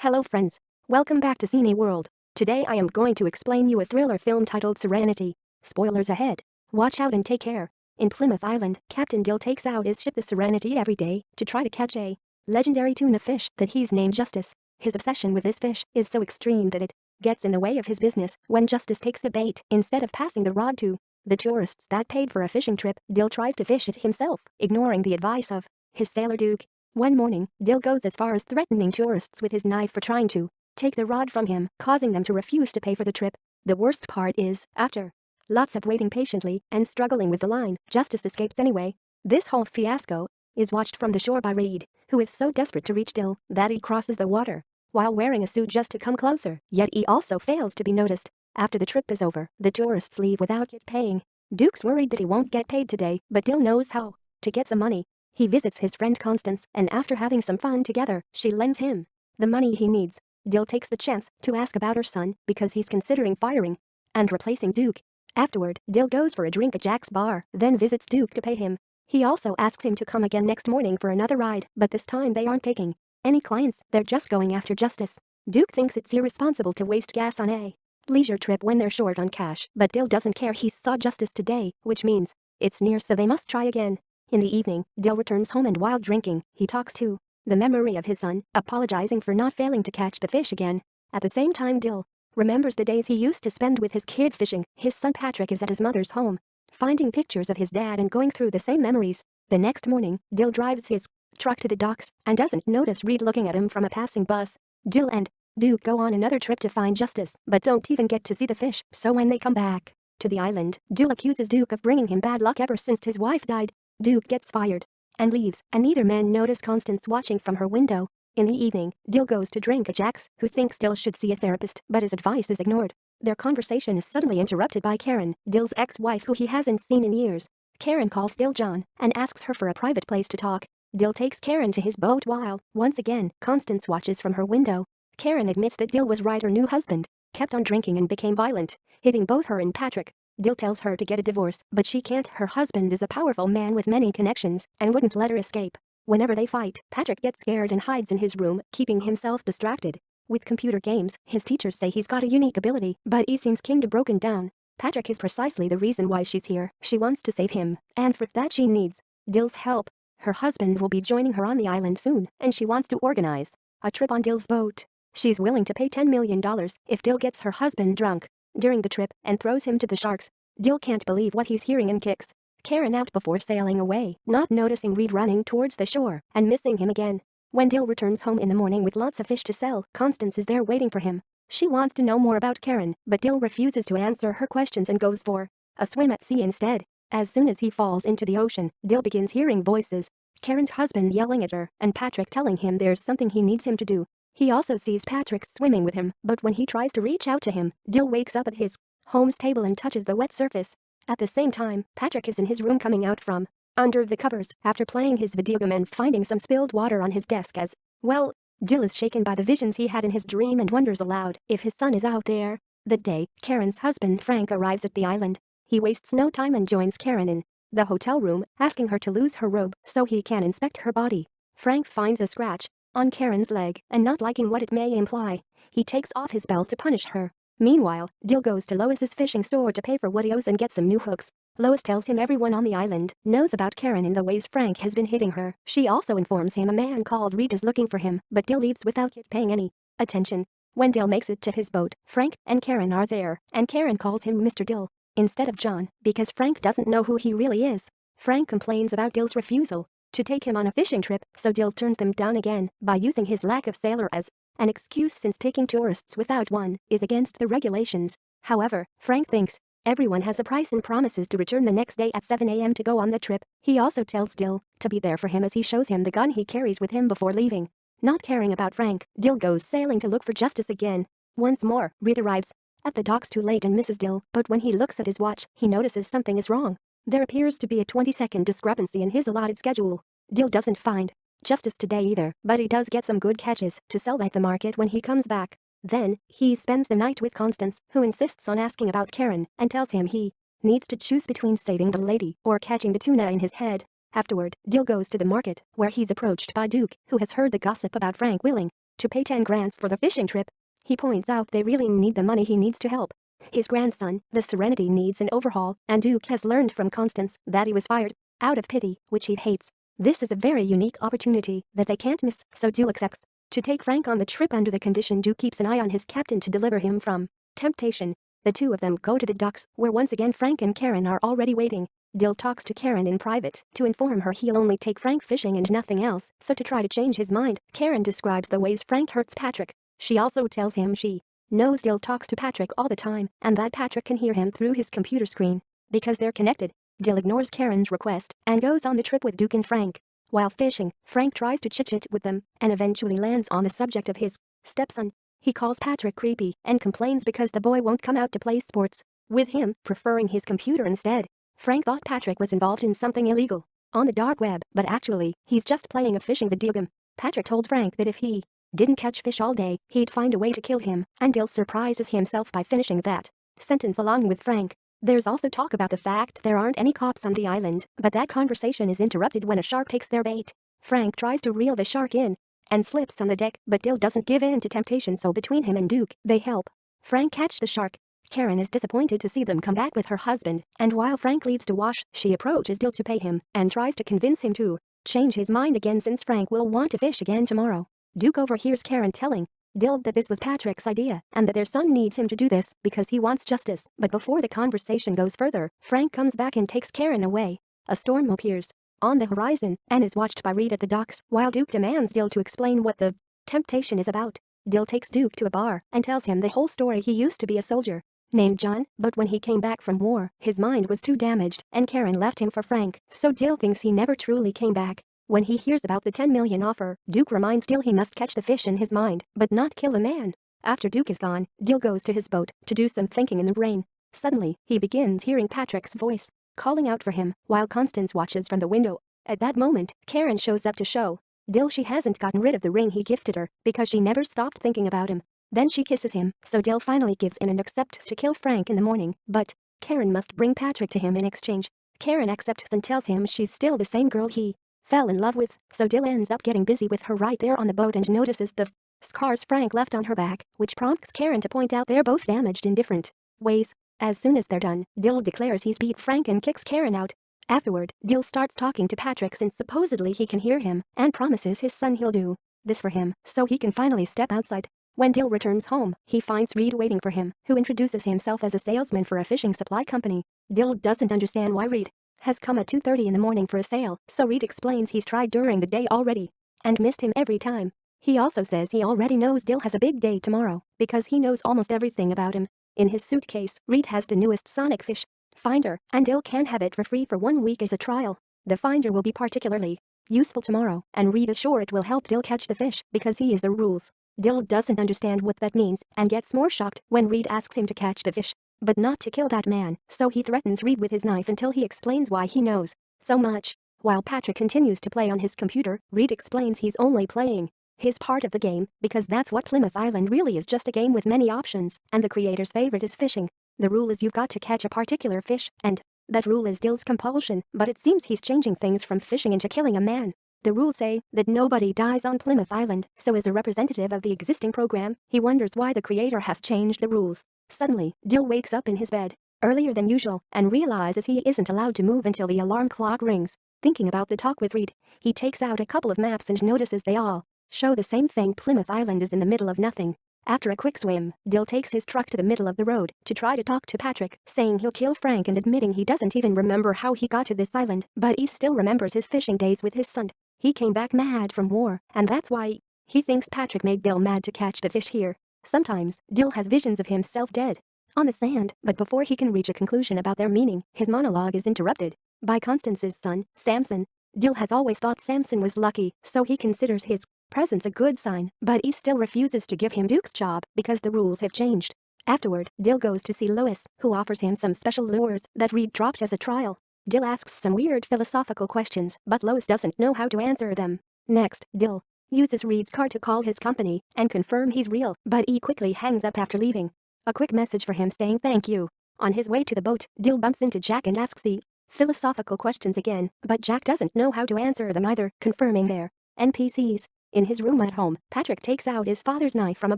Hello friends. Welcome back to Cini World. Today I am going to explain you a thriller film titled Serenity. Spoilers ahead. Watch out and take care. In Plymouth Island, Captain Dill takes out his ship the Serenity every day to try to catch a legendary tuna fish that he's named Justice. His obsession with this fish is so extreme that it gets in the way of his business. When Justice takes the bait instead of passing the rod to the tourists that paid for a fishing trip, Dill tries to fish it himself, ignoring the advice of his sailor Duke. One morning, Dill goes as far as threatening tourists with his knife for trying to take the rod from him, causing them to refuse to pay for the trip. The worst part is, after lots of waiting patiently and struggling with the line, Justice escapes anyway. This whole fiasco is watched from the shore by Reed, who is so desperate to reach Dill that he crosses the water while wearing a suit just to come closer, yet he also fails to be noticed. After the trip is over, the tourists leave without paying. Duke's worried that he won't get paid today, but Dill knows how to get some money. He visits his friend Constance, and after having some fun together, she lends him the money he needs. Dill takes the chance to ask about her son because he's considering firing and replacing Duke. Afterward, Dill goes for a drink at Jack's bar, then visits Duke to pay him. He also asks him to come again next morning for another ride, but this time they aren't taking any clients, they're just going after Justice. Duke thinks it's irresponsible to waste gas on a leisure trip when they're short on cash, but Dill doesn't care. He saw Justice today, which means it's near, so they must try again. In the evening, Dill returns home and while drinking, he talks to the memory of his son, apologizing for not failing to catch the fish again. At the same time, Dill remembers the days he used to spend with his kid fishing. His son Patrick is at his mother's home, finding pictures of his dad and going through the same memories. The next morning, Dill drives his truck to the docks and doesn't notice Reed looking at him from a passing bus. Dill and Duke go on another trip to find Justice, but don't even get to see the fish, so when they come back to the island, Dill accuses Duke of bringing him bad luck ever since his wife died. Duke gets fired and leaves, and neither man notice Constance watching from her window. In the evening, Dill goes to drink at Jack's, who thinks Dill should see a therapist, but his advice is ignored. Their conversation is suddenly interrupted by Karen, Dill's ex-wife who he hasn't seen in years. Karen calls Dill John and asks her for a private place to talk. Dill takes Karen to his boat while, once again, Constance watches from her window. Karen admits that Dill was right. Her new husband kept on drinking and became violent, hitting both her and Patrick. Dill tells her to get a divorce, but she can't. Her husband is a powerful man with many connections and wouldn't let her escape. Whenever they fight, Patrick gets scared and hides in his room, keeping himself distracted with computer games. His teachers say he's got a unique ability, but he seems kind of broken down. Patrick is precisely the reason why she's here. She wants to save him, and for that she needs Dill's help. Her husband will be joining her on the island soon, and she wants to organize a trip on Dill's boat. She's willing to pay $10 million if Dill gets her husband drunk during the trip and throws him to the sharks. Dill can't believe what he's hearing and kicks Karen out before sailing away, not noticing Reed running towards the shore and missing him again. When Dill returns home in the morning with lots of fish to sell, Constance is there waiting for him. She wants to know more about Karen, but Dill refuses to answer her questions and goes for a swim at sea instead. As soon as he falls into the ocean, Dill begins hearing voices, Karen's husband yelling at her and Patrick telling him there's something he needs him to do. He also sees Patrick swimming with him, but when he tries to reach out to him, Dill wakes up at his home's table and touches the wet surface. At the same time, Patrick is in his room coming out from under the covers after playing his video game and finding some spilled water on his desk as well. Dill is shaken by the visions he had in his dream and wonders aloud if his son is out there. That day, Karen's husband Frank arrives at the island. He wastes no time and joins Karen in the hotel room, asking her to lose her robe so he can inspect her body. Frank finds a scratch on Karen's leg, and not liking what it may imply, he takes off his belt to punish her. Meanwhile, Dill goes to Lois's fishing store to pay for what he owes and get some new hooks. Lois tells him everyone on the island knows about Karen and the ways Frank has been hitting her. She also informs him a man called Reed is looking for him, but Dill leaves without paying any attention. When Dill makes it to his boat, Frank and Karen are there, and Karen calls him Mr. Dill instead of John because Frank doesn't know who he really is. Frank complains about Dill's refusal to take him on a fishing trip, so Dill turns them down again by using his lack of sailor as an excuse since taking tourists without one is against the regulations. However, Frank thinks everyone has a price and promises to return the next day at 7 a.m. to go on the trip. He also tells Dill to be there for him as he shows him the gun he carries with him before leaving. Not caring about Frank, Dill goes sailing to look for Justice again. Once more, Reed arrives at the docks too late and misses Dill, but when he looks at his watch, he notices something is wrong. There appears to be a 20-second discrepancy in his allotted schedule. Dill doesn't find Justice today either, but he does get some good catches to sell at the market when he comes back. Then, he spends the night with Constance, who insists on asking about Karen and tells him he needs to choose between saving the lady or catching the tuna in his head. Afterward, Dill goes to the market, where he's approached by Duke, who has heard the gossip about Frank willing to pay 10 grand for the fishing trip. He points out they really need the money he needs to help his grandson. The Serenity needs an overhaul, and Duke has learned from Constance that he was fired out of pity, which he hates. This is a very unique opportunity that they can't miss, so Duke accepts to take Frank on the trip under the condition Duke keeps an eye on his captain to deliver him from temptation. The two of them go to the docks, where once again Frank and Karen are already waiting. Dill talks to Karen in private to inform her he'll only take Frank fishing and nothing else, so to try to change his mind, Karen describes the ways Frank hurts Patrick. She also tells him she knows Dill talks to Patrick all the time and that Patrick can hear him through his computer screen. Because they're connected, Dill ignores Karen's request and goes on the trip with Duke and Frank. While fishing, Frank tries to chit-chat with them and eventually lands on the subject of his stepson. He calls Patrick creepy and complains because the boy won't come out to play sports with him, preferring his computer instead. Frank thought Patrick was involved in something illegal on the dark web, but actually, he's just playing a fishing video game. Patrick told Frank that if he didn't catch fish all day, he'd find a way to kill him, and Dill surprises himself by finishing that sentence along with Frank. There's also talk about the fact there aren't any cops on the island, but that conversation is interrupted when a shark takes their bait. Frank tries to reel the shark in and slips on the deck, but Dill doesn't give in to temptation, so between him and Duke, they help Frank catch the shark. Karen is disappointed to see them come back with her husband, and while Frank leaves to wash, she approaches Dill to pay him and tries to convince him to change his mind again since Frank will want to fish again tomorrow. Duke overhears Karen telling Dill that this was Patrick's idea and that their son needs him to do this because he wants justice, but before the conversation goes further, Frank comes back and takes Karen away. A storm appears on the horizon and is watched by Reed at the docks, while Duke demands Dill to explain what the temptation is about. Dill takes Duke to a bar and tells him the whole story. He used to be a soldier named John, but when he came back from war, his mind was too damaged and Karen left him for Frank, so Dill thinks he never truly came back. When he hears about the 10 million offer, Duke reminds Dill he must catch the fish in his mind, but not kill a man. After Duke is gone, Dill goes to his boat to do some thinking in the rain. Suddenly, he begins hearing Patrick's voice calling out for him, while Constance watches from the window. At that moment, Karen shows up to show Dill she hasn't gotten rid of the ring he gifted her because she never stopped thinking about him. Then she kisses him, so Dill finally gives in and accepts to kill Frank in the morning, but Karen must bring Patrick to him in exchange. Karen accepts and tells him she's still the same girl he fell in love with, so Dill ends up getting busy with her right there on the boat and notices the scars Frank left on her back, which prompts Karen to point out they're both damaged in different ways. As soon as they're done, Dill declares he's beat Frank and kicks Karen out. Afterward, Dill starts talking to Patrick since supposedly he can hear him and promises his son he'll do this for him so he can finally step outside. When Dill returns home, he finds Reed waiting for him, who introduces himself as a salesman for a fishing supply company. Dill doesn't understand why Reed has come at 2:30 in the morning for a sale, so Reed explains he's tried during the day already and missed him every time. He also says he already knows Dill has a big day tomorrow because he knows almost everything about him. In his suitcase, Reed has the newest Sonic fish finder, and Dill can have it for free for 1 week as a trial. The finder will be particularly useful tomorrow, and Reed is sure it will help Dill catch the fish because he is the rules. Dill doesn't understand what that means and gets more shocked when Reed asks him to catch the fish, but not to kill that man, so he threatens Reed with his knife until he explains why he knows so much. While Patrick continues to play on his computer, Reed explains he's only playing his part of the game because that's what Plymouth Island really is, just a game with many options, and the creator's favorite is fishing. The rule is you've got to catch a particular fish, and that rule is Dill's compulsion, but it seems he's changing things from fishing into killing a man. The rules say that nobody dies on Plymouth Island, so as a representative of the existing program, he wonders why the creator has changed the rules. Suddenly, Dill wakes up in his bed earlier than usual and realizes he isn't allowed to move until the alarm clock rings. Thinking about the talk with Reed, he takes out a couple of maps and notices they all show the same thing. Plymouth Island is in the middle of nothing. After a quick swim, Dill takes his truck to the middle of the road to try to talk to Patrick, saying he'll kill Frank and admitting he doesn't even remember how he got to this island, but he still remembers his fishing days with his son. He came back mad from war, and that's why he thinks Patrick made Dill mad to catch the fish here. Sometimes, Dill has visions of himself dead on the sand, but before he can reach a conclusion about their meaning, his monologue is interrupted by Constance's son, Samson. Dill has always thought Samson was lucky, so he considers his presence a good sign, but he still refuses to give him Duke's job because the rules have changed. Afterward, Dill goes to see Lois, who offers him some special lures that Reed dropped as a trial. Dill asks some weird philosophical questions, but Lois doesn't know how to answer them. Next, Dill uses Reed's car to call his company and confirm he's real, but he quickly hangs up after leaving a quick message for him saying thank you. On his way to the boat, Dill bumps into Jack and asks the philosophical questions again, but Jack doesn't know how to answer them either, confirming they're NPCs. In his room at home, Patrick takes out his father's knife from a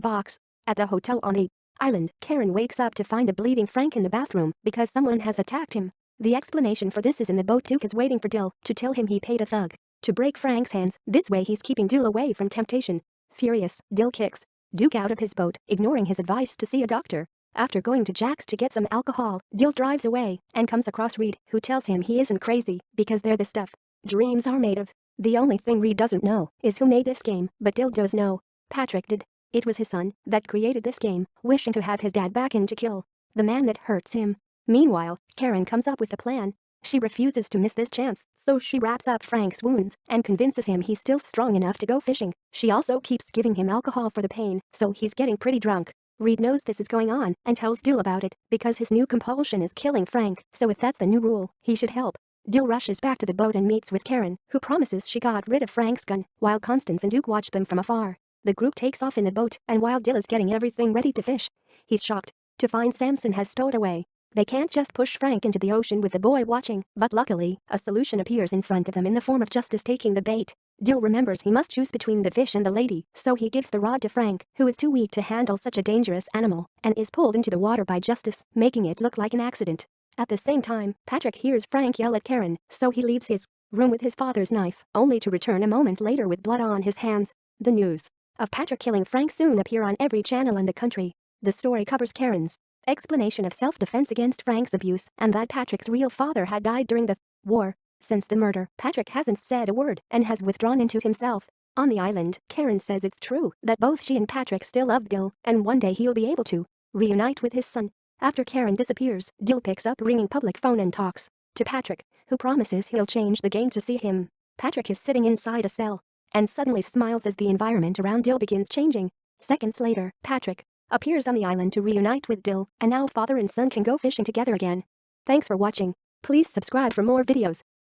box. At the hotel on the island, Karen wakes up to find a bleeding Frank in the bathroom because someone has attacked him. The explanation for this is in the boat. Duke is waiting for Dill to tell him he paid a thug to break Frank's hands. This way he's keeping Dill away from temptation. Furious, Dill kicks Duke out of his boat, ignoring his advice to see a doctor. After going to Jack's to get some alcohol, Dill drives away and comes across Reed, who tells him he isn't crazy because they're the stuff dreams are made of. The only thing Reed doesn't know is who made this game, but Dill does know. Patrick did. It was his son that created this game, wishing to have his dad back in to kill the man that hurts him. Meanwhile, Karen comes up with a plan. She refuses to miss this chance, so she wraps up Frank's wounds and convinces him he's still strong enough to go fishing. She also keeps giving him alcohol for the pain, so he's getting pretty drunk. Reed knows this is going on and tells Dill about it because his new compulsion is killing Frank, so if that's the new rule, he should help. Dill rushes back to the boat and meets with Karen, who promises she got rid of Frank's gun, while Constance and Duke watch them from afar. The group takes off in the boat, and while Dill is getting everything ready to fish, he's shocked to find Samson has stowed away. They can't just push Frank into the ocean with the boy watching, but luckily, a solution appears in front of them in the form of Justice taking the bait. Dill remembers he must choose between the fish and the lady, so he gives the rod to Frank, who is too weak to handle such a dangerous animal, and is pulled into the water by Justice, making it look like an accident. At the same time, Patrick hears Frank yell at Karen, so he leaves his room with his father's knife, only to return a moment later with blood on his hands. The news of Patrick killing Frank soon appear on every channel in the country. The story covers Karen's explanation of self-defense against Frank's abuse and that Patrick's real father had died during the war. Since the murder, Patrick hasn't said a word and has withdrawn into himself. On the island, Karen says it's true that both she and Patrick still love Dill, and one day he'll be able to reunite with his son. After Karen disappears, Dill picks up ringing public phone and talks to Patrick, who promises he'll change the game to see him. Patrick is sitting inside a cell and suddenly smiles as the environment around Dill begins changing. Seconds later, Patrick appears on the island to reunite with Dill, and now father and son can go fishing together again. Thanks for watching. Please subscribe for more videos.